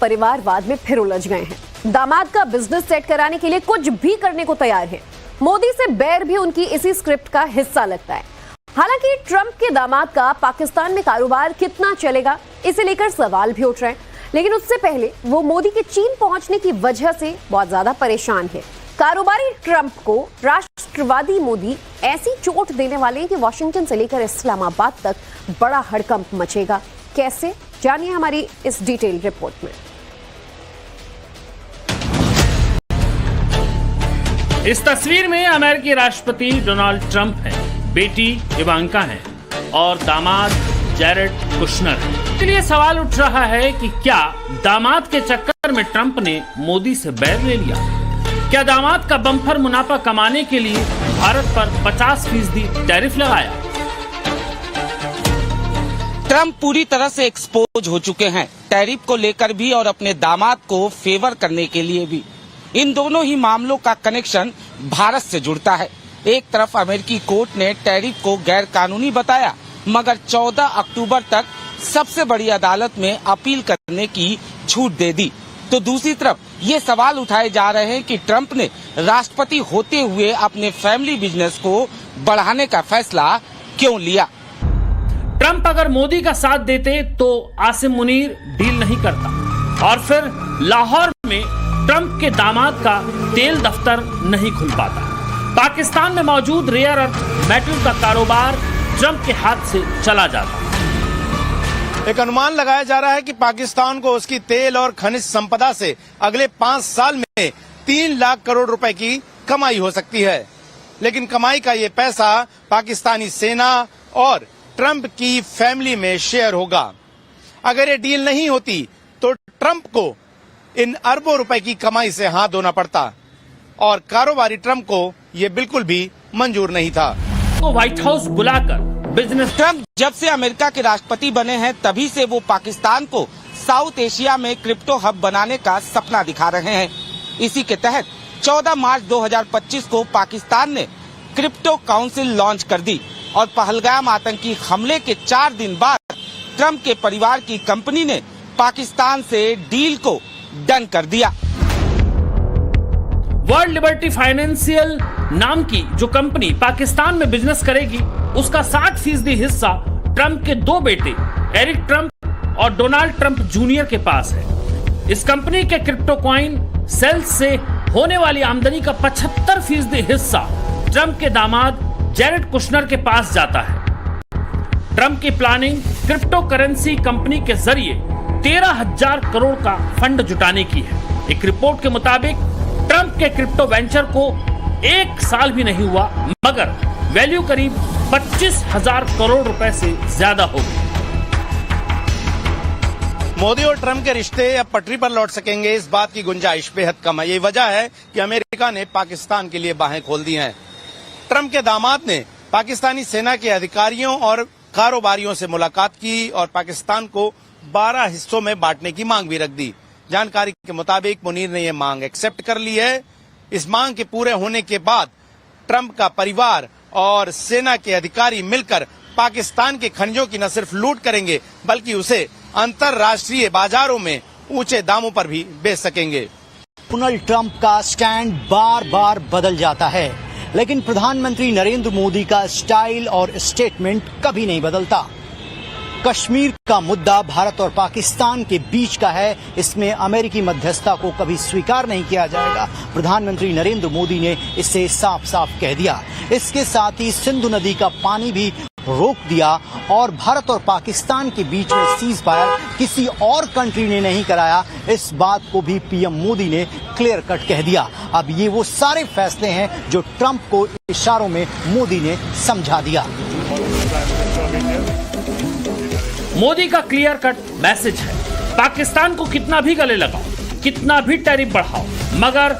परिवारवाद में फिर उलझ गए हैं। दामाद का बिजनेस सेट कराने के लिए कुछ भी करने को तैयार है। मोदी से बैर भी उनकी इसी स्क्रिप्ट का हिस्सा लगता है। हालांकि ट्रंप के दामाद का पाकिस्तान में कारोबार कितना चलेगा, इसे लेकर सवाल भी उठ रहे हैं। लेकिन उससे पहले वो मोदी के चीन पहुंचने की वजह से बहुत ज्यादा परेशान है। कारोबारी ट्रंप को राष्ट्रवादी मोदी ऐसी चोट देने वाले हैं कि वॉशिंगटन से लेकर इस्लामाबाद तक बड़ा हड़कंप मचेगा। कैसे, जानिए हमारी इस डिटेल रिपोर्ट में। इस तस्वीर में अमेरिकी राष्ट्रपति डोनाल्ड ट्रंप हैं, बेटी इवांका हैं और दामाद जैरेड कुशनर हैं। इसलिए सवाल उठ रहा है कि क्या दामाद के चक्कर में ट्रंप ने मोदी से बैर ले लिया? क्या दामाद का बम्पर मुनाफा कमाने के लिए भारत पर 50% टैरिफ लगाया? ट्रंप पूरी तरह से एक्सपोज हो चुके हैं, टैरिफ को लेकर भी और अपने दामाद को फेवर करने के लिए भी। इन दोनों ही मामलों का कनेक्शन भारत से जुड़ता है। एक तरफ अमेरिकी कोर्ट ने टैरिफ को गैर कानूनी बताया, मगर 14 अक्टूबर तक सबसे बड़ी अदालत में अपील करने की छूट दे दी। तो दूसरी तरफ ये सवाल उठाए जा रहे हैं कि ट्रंप ने राष्ट्रपति होते हुए अपने फैमिली बिजनेस को बढ़ाने का फैसला क्यों लिया? ट्रंप अगर मोदी का साथ देते तो आसिम मुनीर डील नहीं करता और फिर लाहौर में ट्रंप के दामाद का तेल दफ्तर नहीं खुल पाता। पाकिस्तान में मौजूद रेयर अर्थ मेटल का कारोबार ट्रंप के हाथ से चला जाता। एक अनुमान लगाया जा रहा है कि पाकिस्तान को उसकी तेल और खनिज संपदा से अगले 5 साल में 3 लाख करोड़ रुपए की कमाई हो सकती है। लेकिन कमाई का ये पैसा पाकिस्तानी सेना और ट्रंप की फैमिली में शेयर होगा। अगर ये डील नहीं होती तो ट्रंप को इन अरबों रुपए की कमाई से हाथ धोना पड़ता और कारोबारी ट्रंप को ये बिल्कुल भी मंजूर नहीं था। तो व्हाइट हाउस बुलाकर बिजनेस ट्रंप जब से अमेरिका के राष्ट्रपति बने हैं तभी से वो पाकिस्तान को साउथ एशिया में क्रिप्टो हब बनाने का सपना दिखा रहे हैं। इसी के तहत 14 मार्च 2025 को पाकिस्तान ने क्रिप्टो काउंसिल लॉन्च कर दी और पहलगाम आतंकी हमले के 4 दिन बाद ट्रंप के परिवार की कंपनी ने पाकिस्तान से डील को डन कर दिया। वर्ल्ड लिबर्टी फाइनेंशियल नाम की जो कंपनी पाकिस्तान में बिजनेस करेगी, उसका 60% हिस्सा ट्रंप के 2 बेटे एरिक ट्रंप और डोनाल्ड ट्रंप जूनियर के पास है। इस कंपनी के क्रिप्टो कॉइन सेल्स से होने वाली आमदनी का 75% हिस्सा ट्रंप के दामाद जैरेड कुशनर के पास जाता है। ट्रंप की प्लानिंग क्रिप्टो करेंसी कंपनी के जरिए 13,000 करोड़ का फंड जुटाने की है। एक रिपोर्ट के मुताबिक ट्रंप के क्रिप्टो वेंचर को 1 साल भी नहीं हुआ, मगर वैल्यू करीब 25,000 करोड़ रुपए से ज्यादा हो गई। मोदी और ट्रंप के रिश्ते अब पटरी पर लौट सकेंगे, इस बात की गुंजाइश बेहद कम है। यही वजह है कि अमेरिका ने पाकिस्तान के लिए बाहें खोल दी हैं। ट्रंप के दामाद ने पाकिस्तानी सेना के अधिकारियों और कारोबारियों से मुलाकात की और पाकिस्तान को 12 हिस्सों में बांटने की मांग भी रख दी। जानकारी के मुताबिक मुनीर ने यह मांग एक्सेप्ट कर ली है। इस मांग के पूरे होने के बाद ट्रंप का परिवार और सेना के अधिकारी मिलकर पाकिस्तान के खनिजों की न सिर्फ लूट करेंगे बल्कि उसे अंतर्राष्ट्रीय बाजारों में ऊंचे दामों पर भी बेच सकेंगे। डोनाल्ड ट्रंप का स्टैंड बार बार बदल जाता है, लेकिन प्रधानमंत्री नरेंद्र मोदी का स्टाइल और स्टेटमेंट कभी नहीं बदलता। कश्मीर का मुद्दा भारत और पाकिस्तान के बीच का है, इसमें अमेरिकी मध्यस्थता को कभी स्वीकार नहीं किया जाएगा। प्रधानमंत्री नरेंद्र मोदी ने इसे साफ साफ कह दिया। इसके साथ ही सिंधु नदी का पानी भी रोक दिया और भारत और पाकिस्तान के बीच में सीज फायर किसी और कंट्री ने नहीं कराया, इस बात को भी पीएम मोदी ने क्लियर कट कह दिया। अब ये वो सारे फैसले हैं जो ट्रंप को इशारों में मोदी ने समझा दिया। मोदी का क्लियर कट मैसेज है, पाकिस्तान को कितना भी गले लगाओ, कितना भी टैरिफ बढ़ाओ, मगर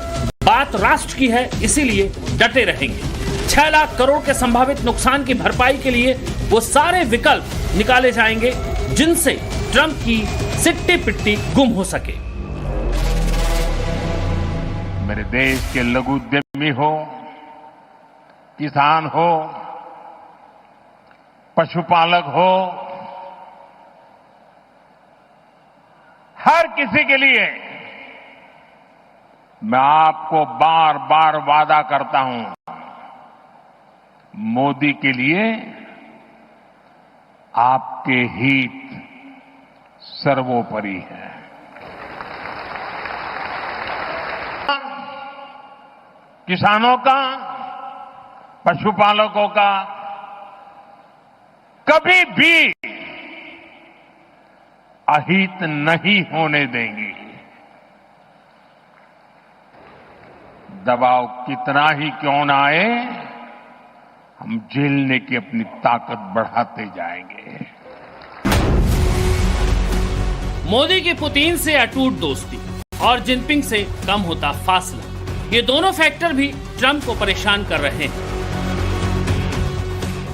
बात राष्ट्र की है, इसीलिए डटे रहेंगे। 6 लाख करोड़ के संभावित नुकसान की भरपाई के लिए वो सारे विकल्प निकाले जाएंगे जिनसे ट्रंप की सिट्टी पिट्टी गुम हो सके। मेरे देश के लघु उद्यमी हो, किसान हो, पशुपालक हो, हर किसी के लिए मैं आपको बार बार वादा करता हूं, मोदी के लिए आपके हित सर्वोपरि है। किसानों का, पशुपालकों का कभी भी अहित नहीं होने देंगे। दबाव कितना ही क्यों ना आए, हम झेलने की अपनी ताकत बढ़ाते जाएंगे। मोदी की पुतिन से अटूट दोस्ती और जिनपिंग से कम होता फासला, ये दोनों फैक्टर भी ट्रंप को परेशान कर रहे हैं।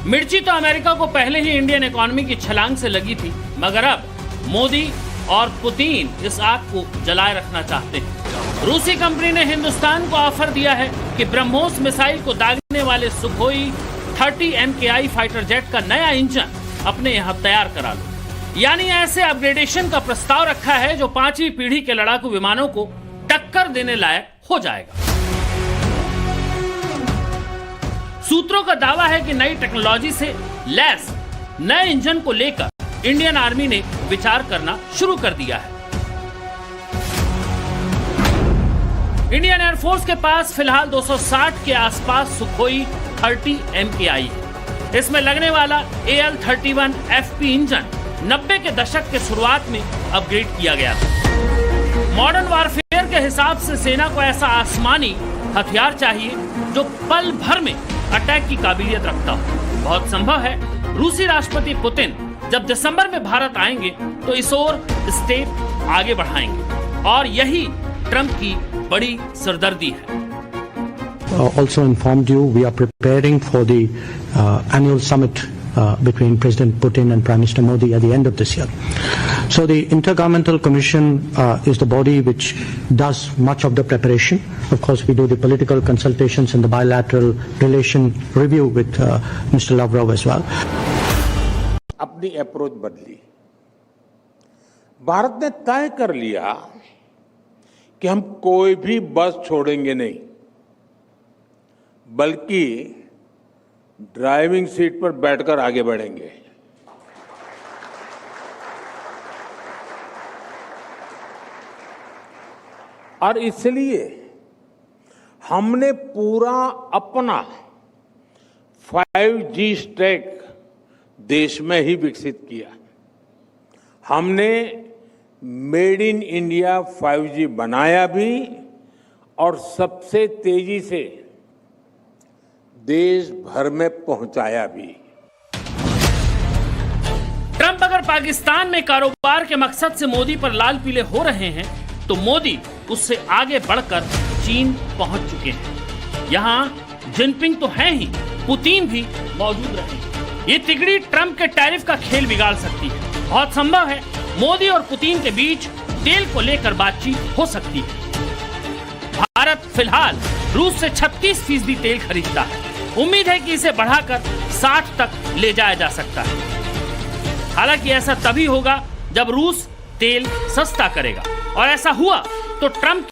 मिर्ची तो अमेरिका को पहले ही इंडियन इकोनॉमी की छलांग से लगी थी, मगर अब मोदी और पुतिन इस आग को जलाए रखना चाहते हैं। रूसी कंपनी ने हिंदुस्तान को ऑफर दिया है कि ब्रह्मोस मिसाइल को दागने वाले सुखोई 30 MKI फाइटर जेट का नया इंजन अपने यहां तैयार करा लो। यानी ऐसे अपग्रेडेशन का प्रस्ताव रखा है जो 5वीं पीढ़ी के लड़ाकू विमानों को टक्कर देने लायक हो जाएगा। सूत्रों का दावा है कि नई टेक्नोलॉजी से लैस नए इंजन को लेकर इंडियन आर्मी ने विचार करना शुरू कर दिया है। इंडियन एयरफोर्स के पास फिलहाल 260 के आसपास सुखोई 30 MKI है। इसमें लगने वाला AL-31 FP इंजन 90 के दशक के शुरुआत में अपग्रेड किया गया था। मॉडर्न वॉरफेयर के हिसाब से सेना को ऐसा आसमानी हथियार चाहिए जो पल भर में अटैक की काबिलियत रखता हो। बहुत संभव है रूसी राष्ट्रपति पुतिन जब दिसंबर में भारत आएंगे तो इस ओर स्टेप आगे बढ़ाएंगे और यही ट्रंप की बड़ी सरदर्दी है। Also informed you, we are preparing for the annual summit between President Putin and Prime Minister Modi at the end of this year. So the Intergovernmental Commission is the body which does much of the preparation. Of course, we do the political consultations and the bilateral relation review with Mr. Lavrov as well. अपनी approach बदली। भारत ने तय कर लिया कि हम कोई भी बस छोड़ेंगे नहीं, बल्कि ड्राइविंग सीट पर बैठकर आगे बढ़ेंगे। और इसलिए हमने पूरा अपना 5G स्टैक देश में ही विकसित किया। हमने मेड इन इंडिया 5G बनाया भी और सबसे तेजी से देश भर में पहुंचाया भी। ट्रंप अगर पाकिस्तान में कारोबार के मकसद से मोदी पर लाल पीले हो रहे हैं तो मोदी उससे आगे बढ़कर चीन पहुंच चुके हैं। यहाँ जिनपिंग तो है ही, पुतिन भी मौजूद रहेंगे। ये तिगड़ी ट्रंप के टैरिफ का खेल बिगाड़ सकती है। बहुत संभव है मोदी और पुतिन के बीच तेल को लेकर बातचीत हो सकती है। भारत फिलहाल रूस से 36% तेल खरीदता है। उम्मीद है कि इसे बढ़ाकर 60 तक ले जाया जा सकता है। हालांकि ऐसा तभी होगा जब रूस तेल सस्ता करेगा और ऐसा हुआ तो ट्रंप